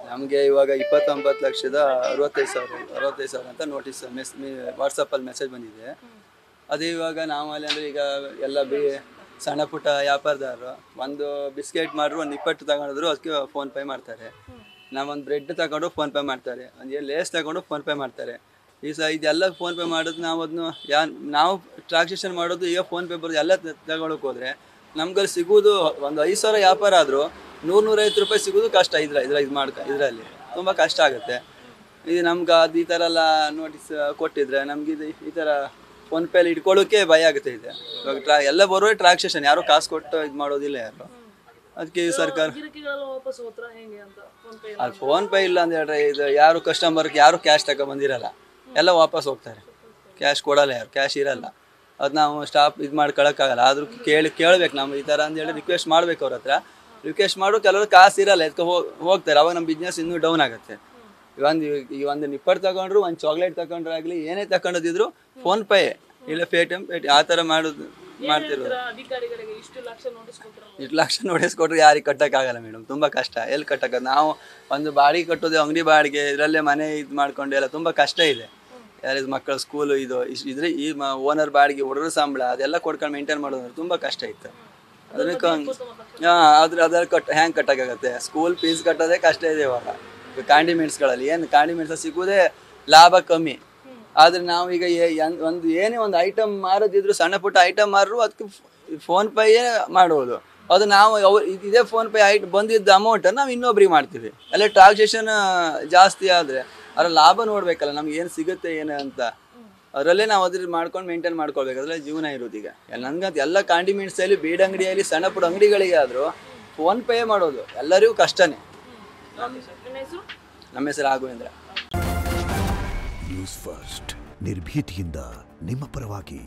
ನಮಗೆ ಇವಾಗ 29,65,000 ಅಂತ ನೋಟಿಸ್ ವಾಟ್ಸಪ್ಪಲ್ಲಿ ಮೆಸೇಜ್ ಬಂದಿದೆ. ಅದು ಇವಾಗ ನಾವು ಅಲ್ಲಿ ಅಂದರೆ ಈಗ ಎಲ್ಲ ಸಣ್ಣ ಪುಟ್ಟ ವ್ಯಾಪಾರದಾರರು ಒಂದು ಬಿಸ್ಕೆಟ್ ಮಾಡ್ರು ಒಂದು 20 ತಗೊಂಡಿದ್ರು ಅದಕ್ಕೆ ಫೋನ್ಪೇ ಮಾಡ್ತಾರೆ. ನಾವೊಂದು ಬ್ರೆಡ್ ತಗೊಂಡು ಫೋನ್ಪೇ ಮಾಡ್ತಾರೆ, ಒಂದು ಲೇಸ್ ತಗೊಂಡು ಫೋನ್ಪೇ ಮಾಡ್ತಾರೆ. ಇದೆಲ್ಲ ಫೋನ್ಪೇ ಮಾಡೋದು ನಾವು ಅದನ್ನು ನಾವು ಟ್ರಾನ್ಸಾಕ್ಷನ್ ಮಾಡೋದು ಈಗ ಫೋನ್ಪೇ ಬರೋದು ಎಲ್ಲ ತಗೊಳಕ್ಕೆ ಹೋದರೆ ನಮ್ಗಲ್ಲಿ ಸಿಗೋದು ಒಂದು 5,000 ವ್ಯಾಪಾರ ಆದರೂ 100-150 ರೂಪಾಯಿ ಸಿಗೋದು ಕಷ್ಟ. ಇದರಲ್ಲಿ ತುಂಬ ಕಷ್ಟ ಆಗುತ್ತೆ. ಇದು ನಮ್ಗೆ ಅದು ಈ ಥರ ಎಲ್ಲ ನೋಟಿಸ್ ಕೊಟ್ಟಿದ್ರೆ ನಮ್ಗೆ ಈ ಥರ ಫೋನ್ಪೇಲಿ ಇಟ್ಕೊಳ್ಳೋಕ್ಕೆ ಭಯ ಆಗುತ್ತೆ. ಇದೆ ಇವಾಗ ಎಲ್ಲ ಬರೋ ಟ್ರಾನ್ಸಾಕ್ಷನ್ ಯಾರು ಕಾಸು ಕೊಟ್ಟು ಇದು ಮಾಡೋದಿಲ್ಲ ಯಾರು. ಅದಕ್ಕೆ ಸರ್ಕಾರ ಅದು ಫೋನ್ಪೇ ಇಲ್ಲ ಅಂತ ಹೇಳ್ರೆ ಇದು ಯಾರು ಕಸ್ಟಮರ್ಗೆ ಯಾರು ಕ್ಯಾಶ್ ತಗೊಬಂದಿರಲ್ಲ, ಎಲ್ಲ ವಾಪಸ್ ಹೋಗ್ತಾರೆ. ಕ್ಯಾಶ್ ಕೊಡಲ್ಲ, ಯಾರು ಕ್ಯಾಶ್ ಇರಲ್ಲ. ಅದು ನಾವು ಸ್ಟಾಪ್ ಇದು ಮಾಡ್ಕೊಳಕ್ಕಾಗಲ್ಲ. ಆದರೂ ಕೇಳಬೇಕು ನಾವು ಈ ಥರ ಅಂತೇಳಿ ರಿಕ್ವೆಸ್ಟ್ ಮಾಡ್ಬೇಕು ಅವ್ರ ಹತ್ರ. ರಿಕ್ವೆಸ್ಟ್ ಮಾಡೋ ಕೆಲವರು ಕಾಸು ಇರಲ್ಲ, ಎತ್ಕೊ ಹೋಗ್ತಾರೆ. ಅವಾಗ ನಮ್ಮ ಬಿಸ್ನೆಸ್ ಇನ್ನೂ ಡೌನ್ ಆಗುತ್ತೆ. ಈ ಒಂದು ನಿಪ್ಪಟ್ಟು ತಗೊಂಡ್ರು, ಒಂದು ಚಾಕ್ಲೇಟ್ ತಗೊಂಡ್ರೆ ಆಗಲಿ, ಏನೇ ತಗೊಂಡಿದ್ರು ಫೋನ್ಪೇ ಇಲ್ಲ ಪೇಟಿಎಮ್ ಆ ಥರ ಮಾಡ್ತಿರೋದು. ಇಷ್ಟು ಲಕ್ಷ ನೋಟಿಸ್ ಕೊಟ್ಟರು ಯಾರಿಗೆ ಕಟ್ಟೋಕ್ಕಾಗಲ್ಲ ಮೇಡಮ್, ತುಂಬ ಕಷ್ಟ. ಎಲ್ಲಿ ಕಟ್ಟೋಕ್ಕಾಗ ನಾವು ಒಂದು ಬಾಡಿಗೆ ಕಟ್ಟೋದು, ಅಂಗಡಿ ಬಾಡಿಗೆ, ಇದರಲ್ಲೇ ಮನೆ ಇದು ಮಾಡ್ಕೊಂಡು ಎಲ್ಲ ತುಂಬ ಕಷ್ಟ ಇದೆ. ಯಾರಿದು ಮಕ್ಕಳ ಸ್ಕೂಲು ಇದ್ರೆ ಈ ಓನರ್ ಬಾಡಿಗೆ, ಹುಡುಗರ ಸಂಬಳ ಅದೆಲ್ಲ ಕೊಡ್ಕೊಂಡು ಮೇಂಟೈನ್ ಮಾಡೋದು ತುಂಬ ಕಷ್ಟ ಇತ್ತು. ಅದಕ್ಕೆ ಅದ್ರ ಹ್ಯಾಂಗೆ ಕಟ್ಟೋಕ್ಕಾಗತ್ತೆ? ಸ್ಕೂಲ್ ಫೀಸ್ ಕಟ್ಟೋದೇ ಕಷ್ಟ ಇದೆ ಇವಾಗ. ಕಾಂಡಿಮೆಂಟ್ಸ್ಗಳಲ್ಲಿ ಏನು ಕಾಂಡಿಮೆಂಟ್ಸ್ ಸಿಗೋದೇ ಲಾಭ ಕಮ್ಮಿ. ಆದರೆ ನಾವು ಈಗ ಏನೇ ಒಂದು ಐಟಮ್ ಮಾರೋದಿದ್ರು, ಸಣ್ಣ ಪುಟ್ಟ ಐಟಮ್ ಮಾರು ಅದಕ್ಕೆ ಫೋನ್ಪೇಯೇ ಮಾಡೋದು. ಅದು ನಾವು ಇದೇ ಫೋನ್ಪೇ ಬಂದಿದ್ದ ಅಮೌಂಟನ್ನು ನಾವು ಇನ್ನೊಬ್ರಿಗೆ ಮಾಡ್ತೀವಿ. ಅಲ್ಲೇ ಟ್ರಾನ್ಸಾಕ್ಷನ್ ಜಾಸ್ತಿ ಆದರೆ ಅದರ ಲಾಭ ನೋಡಬೇಕಲ್ಲ, ನಮ್ಗೆ ಏನು ಸಿಗುತ್ತೆ ಏನು ಅಂತ. ಅದರಲ್ಲೇ ನಾವು ಅದ್ರ ಮಾಡ್ಕೊಂಡು ಮೇಂಟೈನ್ ಮಾಡ್ಕೊಳ್ಬೇಕು. ಅದರಲ್ಲೇ ಜೀವನ ಇರೋದು. ಈಗ ನನಗಂತ ಎಲ್ಲ ಕಾಂಡಿಮೆಂಟ್ಸಲ್ಲಿ, ಬೀಡಂಗಡಿಯಲ್ಲಿ, ಸಣ್ಣ ಪುಟ್ಟ ಅಂಗಡಿಗಳಿಗೆ ಆದರೂ ಫೋನ್ಪೇ ಮಾಡೋದು ಎಲ್ಲರಿಗೂ ಕಷ್ಟನೇ. ನಮ್ಮ ಹೆಸರು ರಾಘವೇಂದ್ರ. ನ್ಯೂಸ್ ಫಸ್ಟ್, ನಿರ್ಭೀತಿಯಿಂದ ನಿಮ್ಮ ಪರವಾಗಿ.